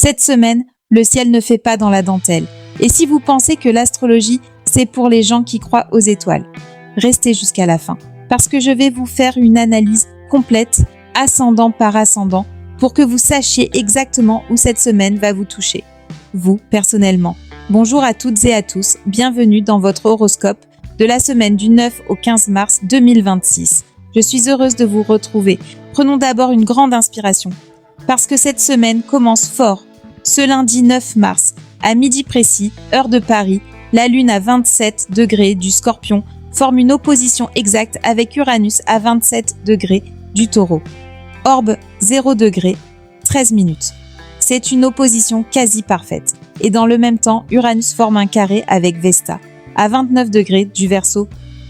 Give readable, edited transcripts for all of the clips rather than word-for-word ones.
Cette semaine, le ciel ne fait pas dans la dentelle. Et si vous pensez que l'astrologie, c'est pour les gens qui croient aux étoiles, restez jusqu'à la fin, parce que je vais vous faire une analyse complète, ascendant par ascendant, pour que vous sachiez exactement où cette semaine va vous toucher. Vous, personnellement. Bonjour à toutes et à tous, bienvenue dans votre horoscope de la semaine du 9 au 15 mars 2026. Je suis heureuse de vous retrouver. Prenons d'abord une grande inspiration, parce que cette semaine commence fort. Ce lundi 9 mars, à midi précis, heure de Paris, la Lune à 27 degrés du Scorpion forme une opposition exacte avec Uranus à 27 degrés du Taureau. Orbe 0 degré, 13 minutes. C'est une opposition quasi parfaite. Et dans le même temps, Uranus forme un carré avec Vesta, à 29 degrés du Verseau,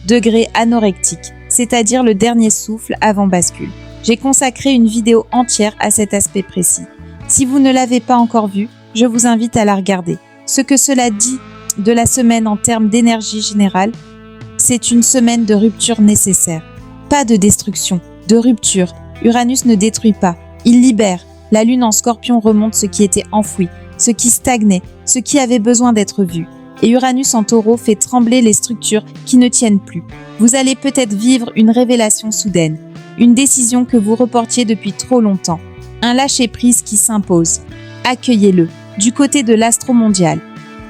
degré anorectique, c'est-à-dire le dernier souffle avant bascule. J'ai consacré une vidéo entière à cet aspect précis. Si vous ne l'avez pas encore vue, je vous invite à la regarder. Ce que cela dit de la semaine en termes d'énergie générale, c'est une semaine de rupture nécessaire. Pas de destruction, de rupture. Uranus ne détruit pas, il libère. La Lune en Scorpion remonte ce qui était enfoui, ce qui stagnait, ce qui avait besoin d'être vu. Et Uranus en Taureau fait trembler les structures qui ne tiennent plus. Vous allez peut-être vivre une révélation soudaine, une décision que vous reportiez depuis trop longtemps, un lâcher-prise qui s'impose. Accueillez-le, du côté de l'astro mondial.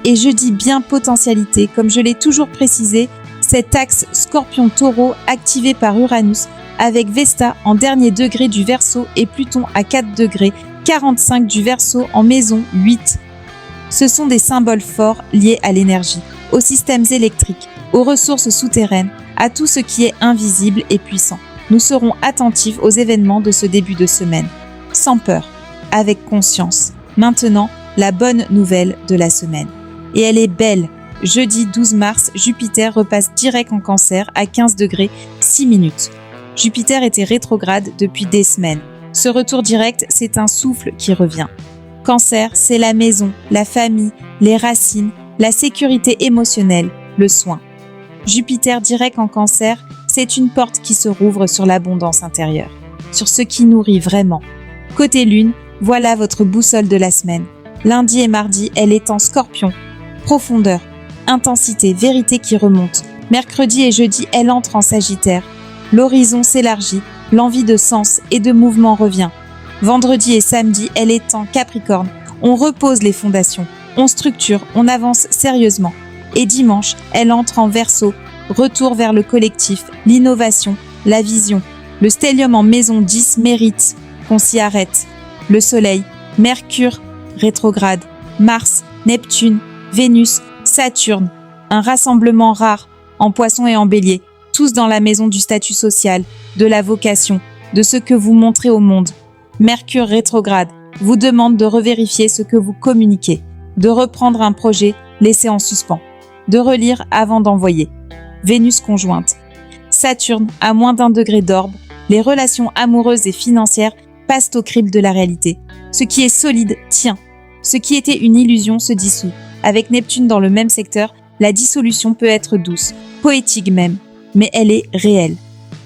Et je dis bien potentialité, comme je l'ai toujours précisé, cet axe Scorpion-Taureau activé par Uranus avec Vesta en dernier degré du Verseau et Pluton à 4 degrés 45 du Verseau en maison 8. Ce sont des symboles forts liés à l'énergie, aux systèmes électriques, aux ressources souterraines, à tout ce qui est invisible et puissant. Nous serons attentifs aux événements de ce début de semaine, sans peur, avec conscience. Maintenant, la bonne nouvelle de la semaine. Et elle est belle. Jeudi 12 mars, Jupiter repasse direct en Cancer à 15 degrés 6 minutes. Jupiter était rétrograde depuis des semaines. Ce retour direct, c'est un souffle qui revient. Cancer, c'est la maison, la famille, les racines, la sécurité émotionnelle, le soin. Jupiter direct en Cancer, c'est une porte qui se rouvre sur l'abondance intérieure, sur ce qui nourrit vraiment. Côté Lune, voilà votre boussole de la semaine. Lundi et mardi, elle est en Scorpion. Profondeur, intensité, vérité qui remonte. Mercredi et jeudi, elle entre en Sagittaire. L'horizon s'élargit, l'envie de sens et de mouvement revient. Vendredi et samedi, elle est en Capricorne. On repose les fondations, on structure, on avance sérieusement. Et dimanche, elle entre en Verseau. Retour vers le collectif, l'innovation, la vision. Le stellium en maison 10 mérite qu'on s'y arrête. Le Soleil, Mercure, rétrograde, Mars, Neptune, Vénus, Saturne. Un rassemblement rare en Poisson et en Bélier, tous dans la maison du statut social, de la vocation, de ce que vous montrez au monde. Mercure rétrograde vous demande de revérifier ce que vous communiquez, de reprendre un projet laissé en suspens, de relire avant d'envoyer. Vénus conjointe. Saturne à moins d'1 degré d'orbe, les relations amoureuses et financières passent au crible de la réalité. Ce qui est solide tient. Ce qui était une illusion se dissout. Avec Neptune dans le même secteur, la dissolution peut être douce, poétique même, mais elle est réelle.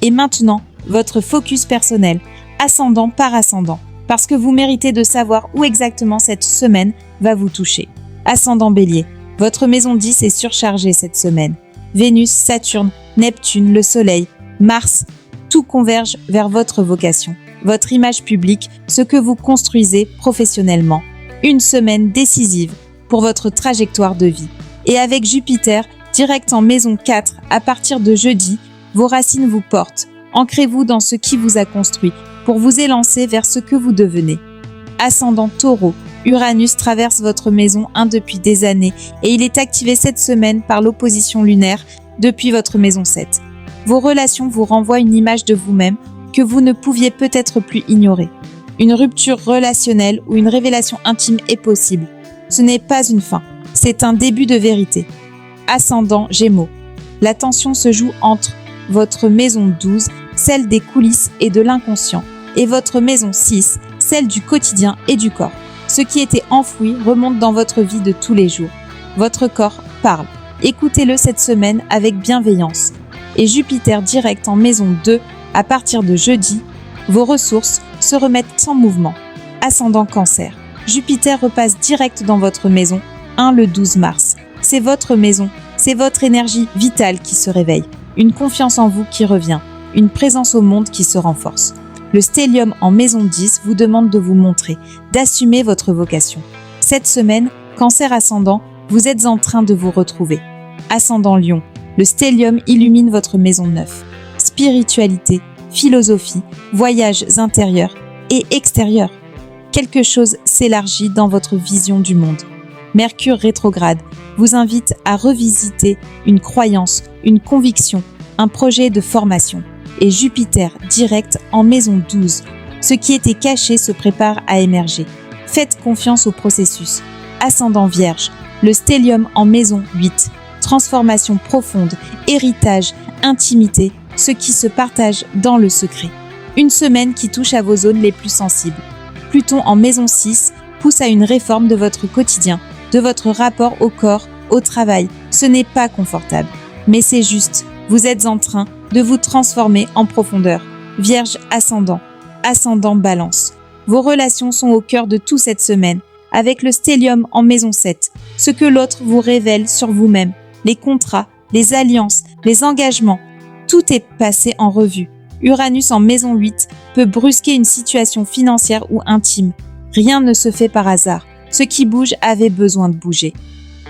Et maintenant, votre focus personnel, ascendant par ascendant, parce que vous méritez de savoir où exactement cette semaine va vous toucher. Ascendant Bélier, votre maison 10 est surchargée cette semaine. Vénus, Saturne, Neptune, le Soleil, Mars, tout converge vers votre vocation, votre image publique, ce que vous construisez professionnellement. Une semaine décisive pour votre trajectoire de vie. Et avec Jupiter, direct en maison 4, à partir de jeudi, vos racines vous portent. Ancrez-vous dans ce qui vous a construit pour vous élancer vers ce que vous devenez. Ascendant Taureau, Uranus traverse votre maison 1 depuis des années et il est activé cette semaine par l'opposition lunaire depuis votre maison 7. Vos relations vous renvoient une image de vous-même que vous ne pouviez peut-être plus ignorer. Une rupture relationnelle ou une révélation intime est possible. Ce n'est pas une fin, c'est un début de vérité. Ascendant Gémeaux, la tension se joue entre votre maison 12, celle des coulisses et de l'inconscient, et votre maison 6, celle du quotidien et du corps. Ce qui était enfoui remonte dans votre vie de tous les jours. Votre corps parle. Écoutez-le cette semaine avec bienveillance. Et Jupiter direct en maison 2, à partir de jeudi, vos ressources se remettent en mouvement. Ascendant Cancer. Jupiter repasse direct dans votre maison 1 le 12 mars. C'est votre maison, c'est votre énergie vitale qui se réveille, une confiance en vous qui revient, une présence au monde qui se renforce. Le stellium en maison 10 vous demande de vous montrer, d'assumer votre vocation. Cette semaine, Cancer ascendant, vous êtes en train de vous retrouver. Ascendant Lion, le stellium illumine votre maison 9. Spiritualité, philosophie, voyages intérieurs et extérieurs. Quelque chose s'élargit dans votre vision du monde. Mercure rétrograde vous invite à revisiter une croyance, une conviction, un projet de formation. Et Jupiter direct en maison 12. Ce qui était caché se prépare à émerger. Faites confiance au processus. Ascendant Vierge, le stellium en maison 8. Transformation profonde, héritage, intimité, ce qui se partage dans le secret. Une semaine qui touche à vos zones les plus sensibles. Pluton en maison 6 pousse à une réforme de votre quotidien, de votre rapport au corps, au travail. Ce n'est pas confortable, mais c'est juste. Vous êtes en train de vous transformer en profondeur. Vierge ascendant Balance. Vos relations sont au cœur de tout cette semaine, avec le stellium en maison 7, ce que l'autre vous révèle sur vous-même, les contrats, les alliances, les engagements, tout est passé en revue. Uranus en maison 8 peut brusquer une situation financière ou intime. Rien ne se fait par hasard. Ce qui bouge avait besoin de bouger.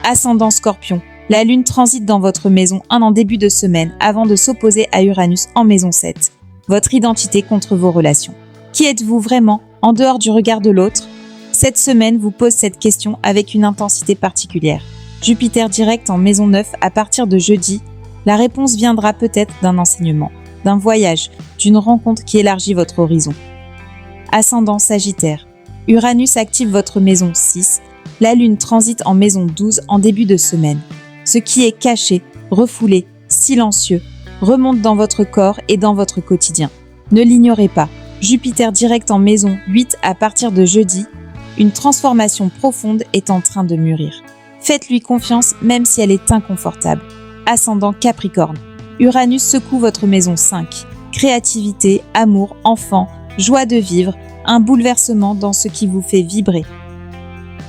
Ascendant Scorpion. La Lune transite dans votre maison 1 en début de semaine avant de s'opposer à Uranus en maison 7. Votre identité contre vos relations. Qui êtes-vous vraiment en dehors du regard de l'autre? Cette semaine vous pose cette question avec une intensité particulière. Jupiter direct en maison 9 à partir de jeudi. La réponse viendra peut-être d'un enseignement, d'un voyage, d'une rencontre qui élargit votre horizon. Ascendant Sagittaire. Uranus active votre maison 6. La Lune transite en maison 12 en début de semaine. Ce qui est caché, refoulé, silencieux, remonte dans votre corps et dans votre quotidien. Ne l'ignorez pas. Jupiter direct en maison 8 à partir de jeudi, une transformation profonde est en train de mûrir. Faites-lui confiance même si elle est inconfortable. Ascendant Capricorne. Uranus secoue votre maison 5. Créativité, amour, enfant, joie de vivre, un bouleversement dans ce qui vous fait vibrer.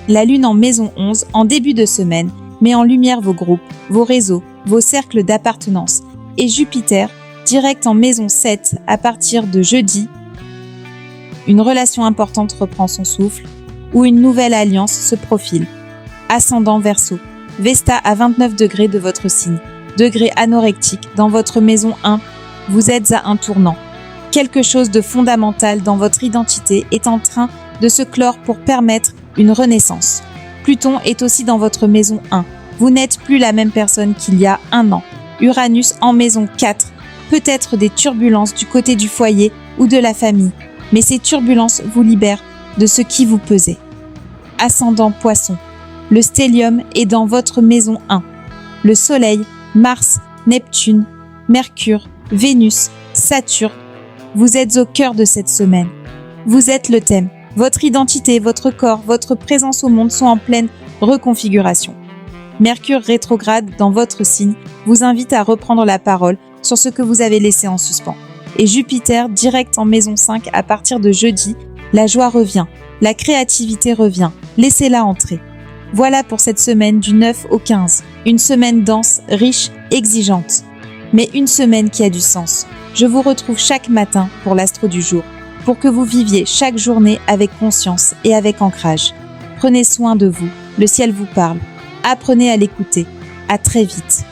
La Lune en maison 11 en début de semaine met en lumière vos groupes, vos réseaux, vos cercles d'appartenance. Et Jupiter, direct en maison 7 à partir de jeudi, une relation importante reprend son souffle ou une nouvelle alliance se profile. Ascendant Verseau. Vesta à 29 degrés de votre signe. Degré anorectique dans votre maison 1. Vous êtes à un tournant. Quelque chose de fondamental dans votre identité est en train de se clore pour permettre une renaissance. Pluton est aussi dans votre maison 1. Vous n'êtes plus la même personne qu'il y a un an. Uranus en maison 4. Peut-être des turbulences du côté du foyer ou de la famille. Mais ces turbulences vous libèrent de ce qui vous pesait. Ascendant Poisson. Le stellium est dans votre maison 1. Le Soleil, Mars, Neptune, Mercure, Vénus, Saturne. Vous êtes au cœur de cette semaine. Vous êtes le thème. Votre identité, votre corps, votre présence au monde sont en pleine reconfiguration. Mercure rétrograde dans votre signe vous invite à reprendre la parole sur ce que vous avez laissé en suspens. Et Jupiter, direct en maison 5 à partir de jeudi, la joie revient, la créativité revient, laissez-la entrer. Voilà pour cette semaine du 9 au 15. Une semaine dense, riche, exigeante. Mais une semaine qui a du sens. Je vous retrouve chaque matin pour l'astro du jour, pour que vous viviez chaque journée avec conscience et avec ancrage. Prenez soin de vous, le ciel vous parle. Apprenez à l'écouter. À très vite.